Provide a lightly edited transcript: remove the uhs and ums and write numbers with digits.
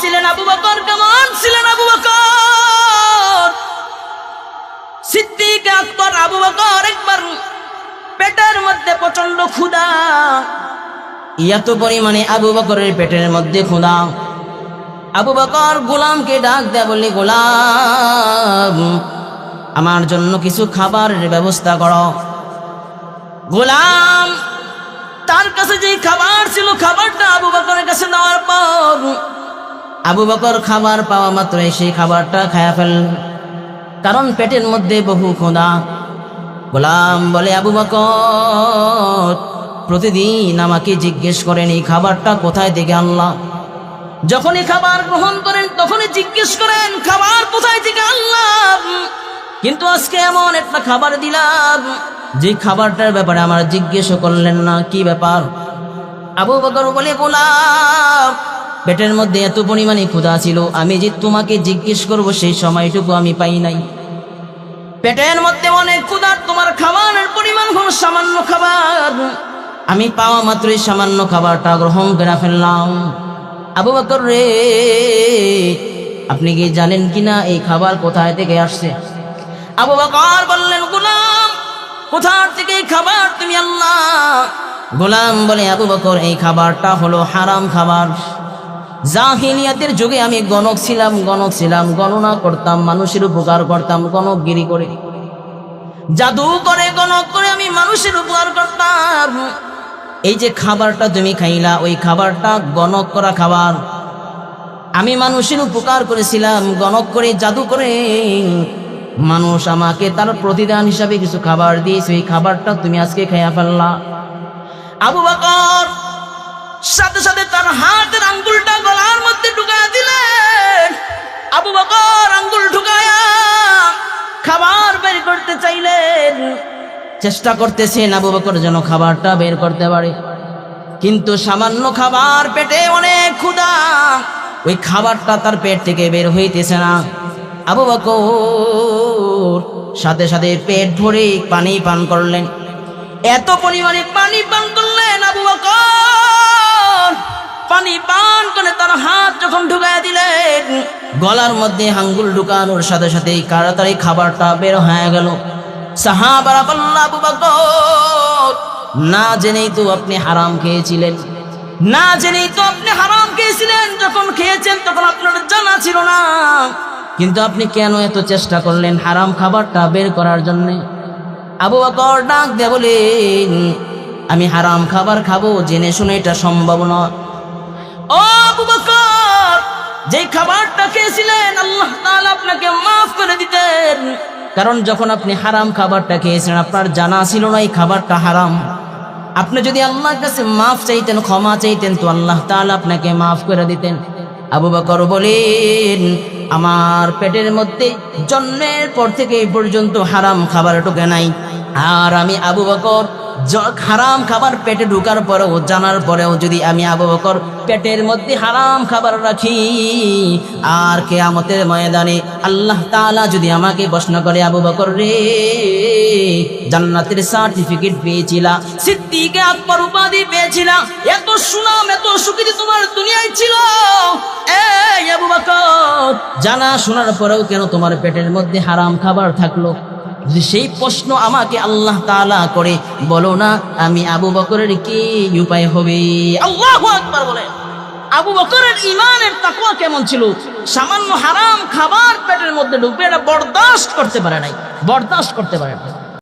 ছিলেন আবু বকর, কেমন ছিলেন আবু বকর? সিদ্দিক আকবর আবু বকর একবার পেটের মধ্যে প্রচন্ড ক্ষুধা, এত পরিমাণে আবু বকরের পেটের মধ্যে ক্ষুধা। আবু বকর গোলামকে ডাক দেয়া বললে, গোলাম আমার জন্য কিছু খাবারের ব্যবস্থা করো। গোলাম তার কাছে যে খাবার ছিল খাবারটা আবু বকরের কাছে দেওয়ার পর আবু বকর খাবার পাওয়া মাত্র সেই খাবারটা খায়া ফেলল, কারণ পেটের মধ্যে বহু ক্ষুধা। গোলাম বলে, আবু বকর প্রতিদিন আমাকে জিজ্ঞেস করেন এই খাবারটা কোথায় থেকে আনলা। যখনই খাবার গ্রহণ করেন তখনই জিজ্ঞেস করেন খাবার কোথায় থেকে আনলাম, কিন্তু আজকে এমন একটা খাবার দিলাম যে খাবারটার ব্যাপারে আমার জিজ্ঞেস করলেন না, কি ব্যাপার? আবু বকর বলে, গোলাম পেটের মধ্যে এত পরিমাণে ক্ষুধা ছিল, আমি যে তোমাকে জিজ্ঞেস করব সেই সময়টুকু আমি পাই নাই। পেটের মধ্যে অনেক ক্ষুধা, তোমার খাবারের পরিমাণ হলো সামান্য খাবার, আমি পাওয়া মাত্রই সামান্য খাবারটা গ্রহণ করে ফেললাম। আবু বকর রে, আপনি কি জানেন কিনা এই খাবার কোথায় থেকে আসছে? আবু বকর বললেন, গোলাম কোথা থেকে এই খাবার তুমি আল্লাহ? গোলাম বলে, আবু বকর এই খাবারটা হলো হারাম খাবার। জাহিলিয়াতের যুগে আমি গণক ছিলাম, গণনা করতাম, মানুষের উপকার করতাম, গণকগিরি করে, জাদু করে, গণক করে আমি মানুষের উপকার করতাম। এই যে খাবারটা তুমি খাইলা, ওই খাবারটা গণক করা খাবার। আমি মানুষের উপকার করেছিলাম, গণক করে, জাদু করে, মানুষ আমাকে তার প্রতিদান হিসাবে কিছু খাবার দিয়েছে, এই খাবারটা তুমি আজকে খাইয়া ফেললা। আবু বকর সাথে সাথে তার হাতের আঙ্গুলটা গলার মধ্যে ঢুকায়া দিলেন। আবু বকর আঙ্গুল ঢুকায়া খাবার বের করতে চাইলেন, চেষ্টা করতেছেন আবু বকর যেন খাবারটা বের করতে পারে, কিন্তু সামান্য খাবার, পেটে অনেক ক্ষুধা, ওই খাবারটা তার পেট থেকে বের হইতেছে না। আবু বকর সাথে সাথে পেট ভরে পানি পান করলেন, এত পরিমাণে পানি পান করলেন আবু বকর, পানি পান করে তার হাত যখন ঢুকায় দিলেন গলার মধ্যে আঙ্গুল ঢুকানোর সাথে সাথে তাড়াতাড়ি খাবারটা বের হয়ে গেল। সাহাবারা বলল, আবু বকর না জেনেই তো আপনি হারাম খেয়েছিলেন, না জেনেই তো আপনি হারাম খেয়েছিলেন, যখন খেয়েছেন তখন আপনার জানা ছিল না, কিন্তু আপনি কেন এত চেষ্টা করলেন হারাম খাবারটা বের করার জন্য? আবু বকর ডাক দিয়ে বলেন, আমি হারাম খাবার খাবো জেনে শুনে এটা সম্ভব নয়। ও আবু বকর, যে খাবারটা খেয়েছিলেন আল্লাহ তাআলা আপনাকে মাফ করে দিতেন, কারণ যখন আপনি হারাম খাবারটা খেয়েছেন আপনার জানা ছিল না এই খাবারটা হারাম। আপনি যদি আল্লাহর কাছে মাফ চাইতেন, ক্ষমা চাইতেন, তো আল্লাহ তাআলা আপনাকে মাফ করে দিতেন। আবু বকর বলেন, আমার পেটের মধ্যে জন্মের পর থেকে এই পর্যন্ত হারাম খাবার ঢোকে নাই, আর আমি আবু বকর হারাম খাবার পেটে ঢোকার পরেও, জানার পরেও যদি আমি আবু বকর পেটের মধ্যে হারাম খাবার রাখি, আর কিয়ামতের ময়দানে আল্লাহ তাআলা যদি আমাকে প্রশ্ন করে, আবু বকর রে জান্নাতের সার্টিফিকেট পেয়েছিলা, সিদ্দিক আকবর উপাধি পেয়েছিলা, এত সুনাম এত সুখ্যাতি তোমার দুনিয়ায় ছিল, এই আবু বকর জানা শোনার পরেও কেন তোমার পেটের মধ্যে হারাম খাবার থাকলো? যদি সেই প্রশ্ন আমাকে আল্লাহ তাআলা করে, বলো না আমি আবু বকরের কি উপায় হবে? আল্লাহু আকবার বলেন। আবু বকরের ঈমানের তাকওয়া কেমন ছিল? সামান্য হারাম খাবার পেটের মধ্যে ঢুকবে, এটা বরদাস্ত করতে পারে নাই, বরদাস্ত করতে পারে না।